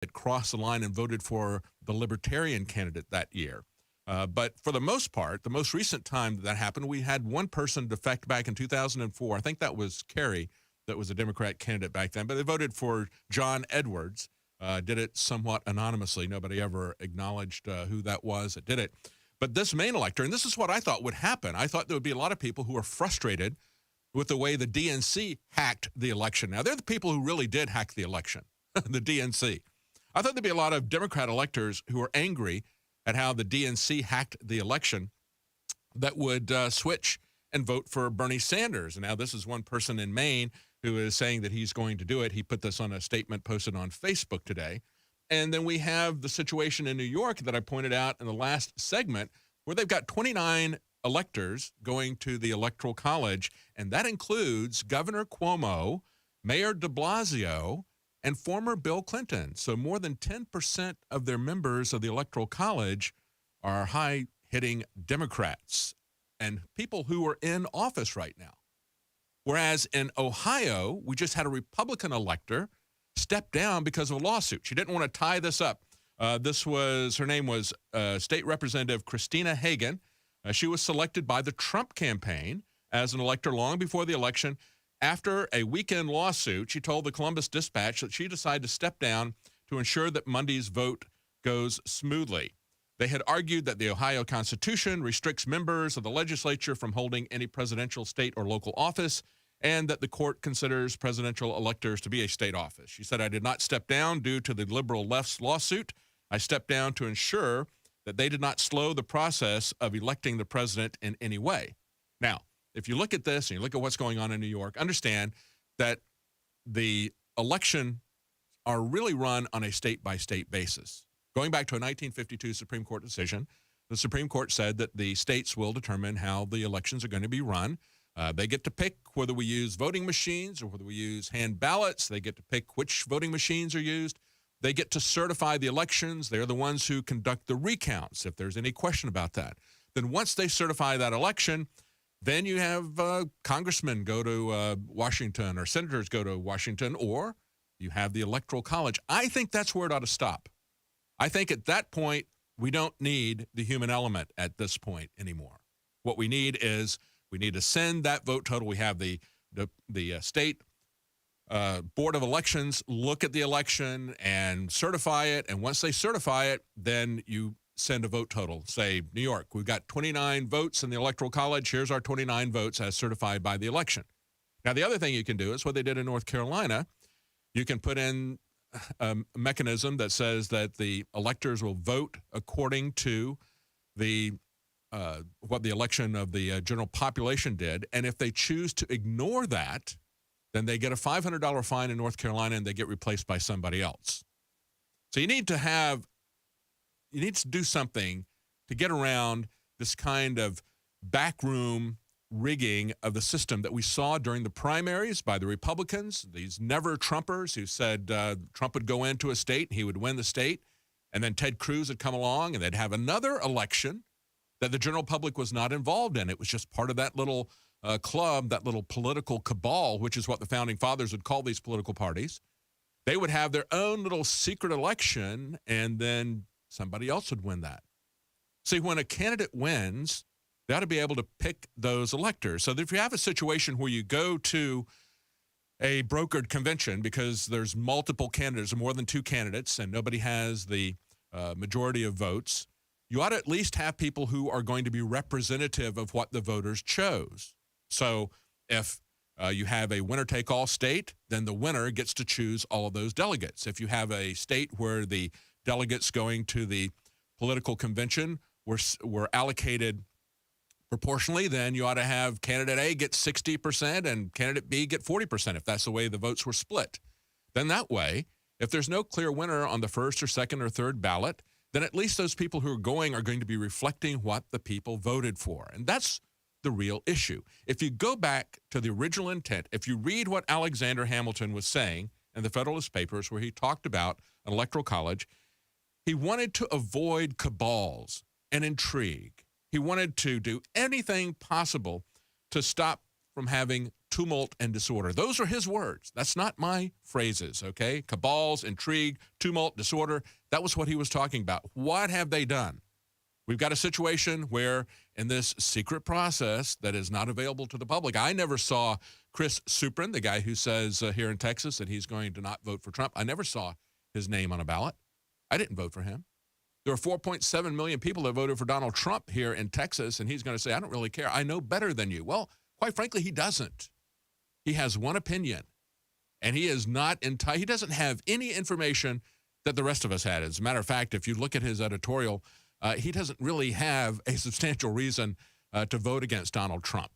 that crossed the line and voted for the Libertarian candidate that year. But for the most part, the most recent time that happened, we had one person defect back in 2004. I think that was Kerry, that was a Democrat candidate back then, but they voted for John Edwards. Did it somewhat anonymously. Nobody ever acknowledged who that was that did it. But this Maine elector, and this is what I thought would happen. I thought there would be a lot of people who are frustrated with the way the DNC hacked the election. Now, they're the people who really did hack the election, the DNC. I thought there'd be a lot of Democrat electors who are angry at how the DNC hacked the election that would switch and vote for Bernie Sanders. And now this is one person in Maine who is saying that he's going to do it. He put this on a statement posted on Facebook today. And then we have the situation in New York that I pointed out in the last segment, where they've got 29 electors going to the Electoral College, and that includes Governor Cuomo, Mayor de Blasio, and former Bill Clinton. So more than 10% of their members of the Electoral College are high-hitting Democrats and people who are in office right now. Whereas in Ohio, we just had a Republican elector step down because of a lawsuit. She didn't want to tie this up. Her name was State Representative Christina Hagan. She was selected by the Trump campaign as an elector long before the election. After a weekend lawsuit, she told the Columbus Dispatch that she decided to step down to ensure that Monday's vote goes smoothly. They had argued that the Ohio Constitution restricts members of the legislature from holding any presidential, state, or local office, and that the court considers presidential electors to be a state office. She said, "I did not step down due to the liberal left's lawsuit. I stepped down to ensure that they did not slow the process of electing the president in any way." Now, if you look at this and you look at what's going on in New York, understand that the elections are really run on a state-by-state basis. Going back to a 1952 Supreme Court decision, the Supreme Court said that the states will determine how the elections are going to be run. They get to pick whether we use voting machines or whether we use hand ballots. They get to pick which voting machines are used. They get to certify the elections. They're the ones who conduct the recounts, if there's any question about that. Then once they certify that election, then you have congressmen go to Washington or senators go to Washington, or you have the Electoral College. I think that's where it ought to stop. I think at that point, we don't need the human element at this point anymore. What we need is we need to send that vote total. We have the state Board of Elections look at the election and certify it. And once they certify it, then you send a vote total. Say, New York, we've got 29 votes in the Electoral College. Here's our 29 votes as certified by the election. Now, the other thing you can do is what they did in North Carolina. You can put in a mechanism that says that the electors will vote according to the what the election of the general population did. And if they choose to ignore that, then they get a $500 fine in North Carolina and they get replaced by somebody else. So you need to do something to get around this kind of backroom rigging of the system that we saw during the primaries by the Republicans, these never-Trumpers who said Trump would go into a state, he would win the state, and then Ted Cruz would come along and they'd have another election that the general public was not involved in. It was just part of that little club, that little political cabal, which is what the Founding Fathers would call these political parties. They would have their own little secret election, and then somebody else would win that. See, when a candidate wins, they ought to be able to pick those electors. So that if you have a situation where you go to a brokered convention because there's multiple candidates or more than two candidates and nobody has the majority of votes, you ought to at least have people who are going to be representative of what the voters chose. So if you have a winner-take-all state, then the winner gets to choose all of those delegates. If you have a state where the delegates going to the political convention were allocated proportionally, then you ought to have candidate A get 60% and candidate B get 40% if that's the way the votes were split. Then that way, if there's no clear winner on the first or second or third ballot, then at least those people who are going to be reflecting what the people voted for. And that's the real issue. If you go back to the original intent, if you read what Alexander Hamilton was saying in the Federalist Papers where he talked about an electoral college, he wanted to avoid cabals and intrigue. He wanted to do anything possible to stop from having tumult, and disorder. Those are his words. That's not my phrases, okay? Cabals, intrigue, tumult, disorder. That was what he was talking about. What have they done? We've got a situation where in this secret process that is not available to the public, I never saw Chris Suprin, the guy who says here in Texas that he's going to not vote for Trump. I never saw his name on a ballot. I didn't vote for him. There are 4.7 million people that voted for Donald Trump here in Texas, and he's going to say, I don't really care. I know better than you. Well, quite frankly, he doesn't. He has one opinion, and he is not he doesn't have any information that the rest of us had. As a matter of fact, if you look at his editorial, he doesn't really have a substantial reason to vote against Donald Trump.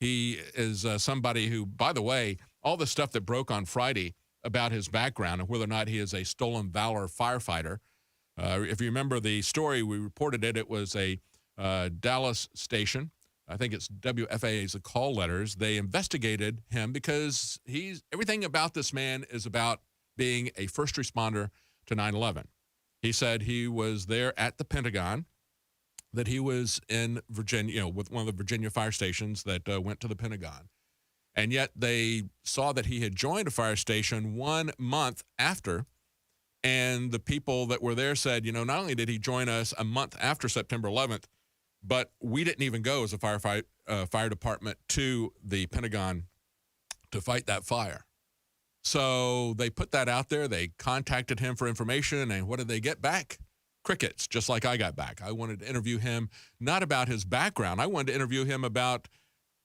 He is somebody who, by the way, all the stuff that broke on Friday about his background and whether or not he is a stolen valor firefighter. If you remember the story, we reported it. It was a Dallas station. I think it's WFAA's the call letters. They investigated him because everything about this man is about being a first responder to 9/11. He said he was there at the Pentagon, that he was in Virginia, with one of the Virginia fire stations that went to the Pentagon. And yet they saw that he had joined a fire station 1 month after. And the people that were there said, not only did he join us a month after September 11th, but we didn't even go as a fire department to the Pentagon to fight that fire. So they put that out there. They contacted him for information. And what did they get back? Crickets, just like I got back. I wanted to interview him, not about his background. I wanted to interview him about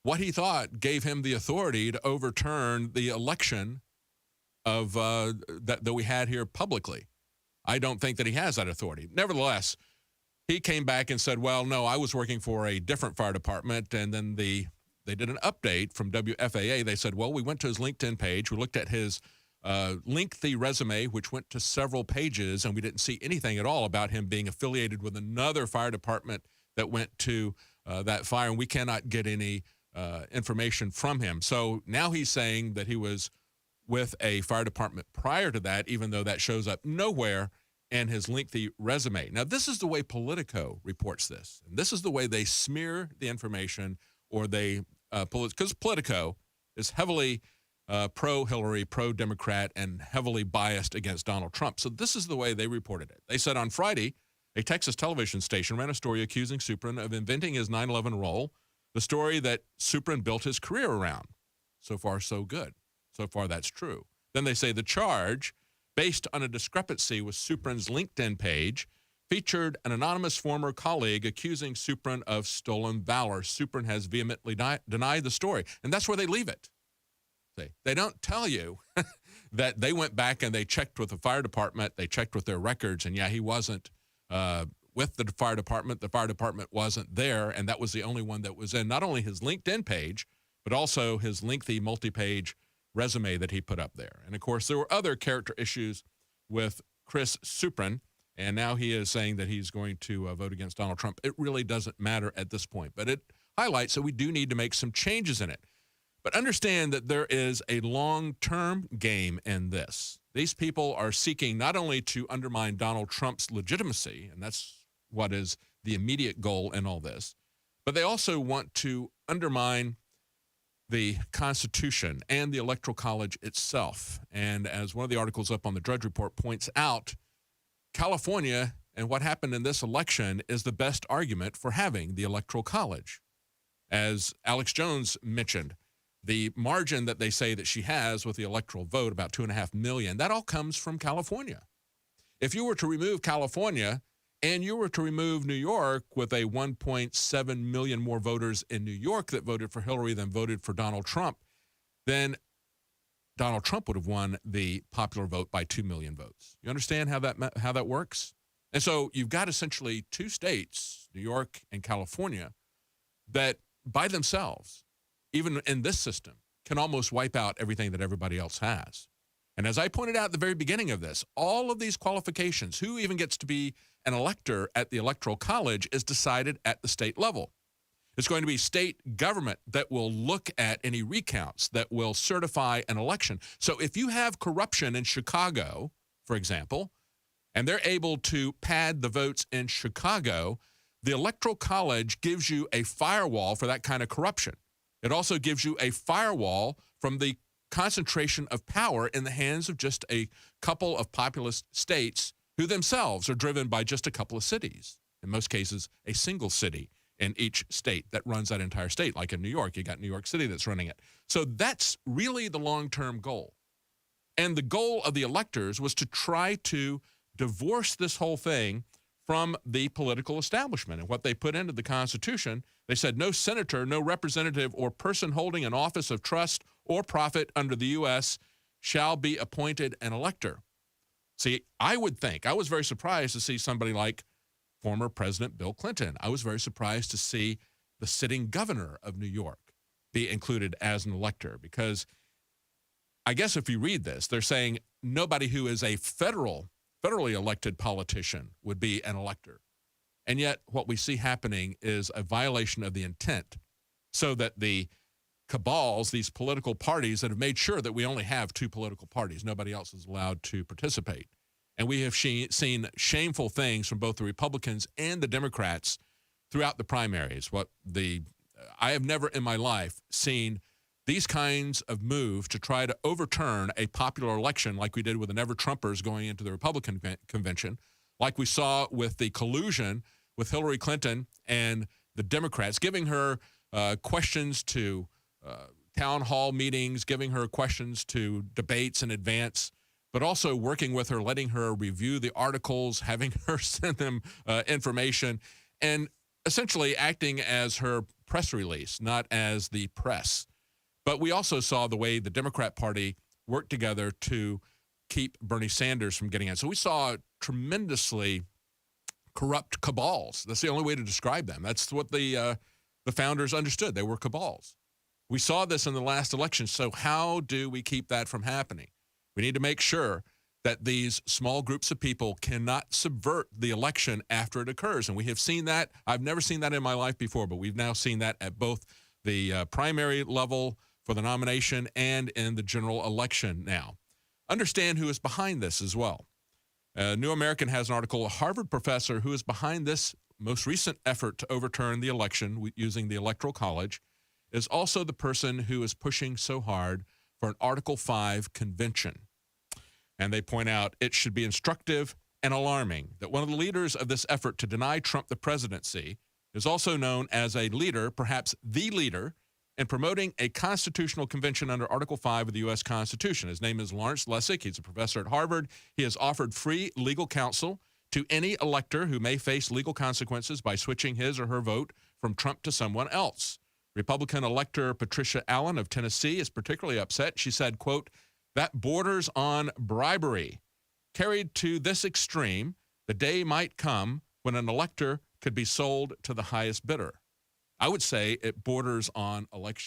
what he thought gave him the authority to overturn the election of that we had here publicly. I don't think that he has that authority. Nevertheless, he came back and said, well, no, I was working for a different fire department. And then they did an update from WFAA. They said, well, we went to his LinkedIn page. We looked at his lengthy resume, which went to several pages, and we didn't see anything at all about him being affiliated with another fire department that went to that fire, and we cannot get any information from him. So now he's saying that he was with a fire department prior to that, even though that shows up nowhere in his lengthy resume. Now, this is the way Politico reports this, and this is the way they smear the information, or they because Politico is heavily pro-Hillary, pro-Democrat, and heavily biased against Donald Trump. So this is the way they reported it. They said on Friday, a Texas television station ran a story accusing Suprin of inventing his 9/11 role, the story that Suprin built his career around. So far, so good. So far, that's true. Then they say the charge, based on a discrepancy with Suprin's LinkedIn page, featured an anonymous former colleague accusing Suprin of stolen valor. Suprin has vehemently denied the story, and that's where they leave it. They don't tell you that they went back and they checked with the fire department, they checked with their records, and he wasn't with the fire department. The fire department wasn't there, and that was the only one that was in not only his LinkedIn page, but also his lengthy multi-page resume that he put up there. And, of course, there were other character issues with Chris Suprin, and now he is saying that he's going to vote against Donald Trump. It really doesn't matter at this point, but it highlights that we do need to make some changes in it. But understand that there is a long-term game in this. These people are seeking not only to undermine Donald Trump's legitimacy, and that's what is the immediate goal in all this, but they also want to undermine the Constitution and the Electoral College itself. And as one of the articles up on the Drudge Report points out, California and what happened in this election is the best argument for having the Electoral College. As Alex Jones mentioned, the margin that they say that she has with the electoral vote, about 2.5 million, that all comes from California. If you were to remove California and you were to remove New York with a 1.7 million more voters in New York that voted for Hillary than voted for Donald Trump, then Donald Trump would have won the popular vote by 2 million votes. You understand how that works? And so you've got essentially two states, New York and California, that by themselves, even in this system, can almost wipe out everything that everybody else has. And as I pointed out at the very beginning of this, all of these qualifications, who even gets to be an elector at the Electoral College, is decided at the state level. It's going to be state government that will look at any recounts, that will certify an election. So if you have corruption in Chicago, for example, and they're able to pad the votes in Chicago, the Electoral College gives you a firewall for that kind of corruption. It also gives you a firewall from the concentration of power in the hands of just a couple of populous states who themselves are driven by just a couple of cities. In most cases, a single city in each state that runs that entire state. Like in New York, you got New York City that's running it. So that's really the long-term goal. And the goal of the electors was to try to divorce this whole thing from the political establishment. And what they put into the Constitution, they said no senator, no representative, or person holding an office of trust or profit under the U.S. shall be appointed an elector. See, I would think, I was very surprised to see somebody like former President Bill Clinton. I was very surprised to see the sitting governor of New York be included as an elector, because I guess if you read this, they're saying nobody who is a federally elected politician would be an elector. And yet what we see happening is a violation of the intent, so that the cabals, these political parties that have made sure that we only have two political parties, nobody else is allowed to participate. And we have seen shameful things from both the Republicans and the Democrats throughout the primaries. I have never in my life seen these kinds of moves to try to overturn a popular election like we did with the Never-Trumpers going into the Republican convention, like we saw with the collusion with Hillary Clinton and the Democrats, giving her questions to town hall meetings, giving her questions to debates in advance, but also working with her, letting her review the articles, having her send them information, and essentially acting as her press release, not as the press. But we also saw the way the Democrat Party worked together to keep Bernie Sanders from getting in. So we saw tremendously corrupt cabals. That's the only way to describe them. That's what the founders understood. They were cabals. We saw this in the last election. So how do we keep that from happening? We need to make sure that these small groups of people cannot subvert the election after it occurs. And we have seen that. I've never seen that in my life before, but we've now seen that at both the primary level for the nomination and in the general election now. Understand who is behind this as well. New American has an article, a Harvard professor who is behind this most recent effort to overturn the election using the Electoral College is also the person who is pushing so hard for an Article 5 convention. And they point out it should be instructive and alarming that one of the leaders of this effort to deny Trump the presidency is also known as a leader, perhaps the leader, in promoting a constitutional convention under Article 5 of the U.S. Constitution. His name is Lawrence Lessig. He's a professor at Harvard. He has offered free legal counsel to any elector who may face legal consequences by switching his or her vote from Trump to someone else. Republican elector Patricia Allen of Tennessee is particularly upset. She said, quote, "That borders on bribery. Carried to this extreme, the day might come when an elector could be sold to the highest bidder." I would say it borders on election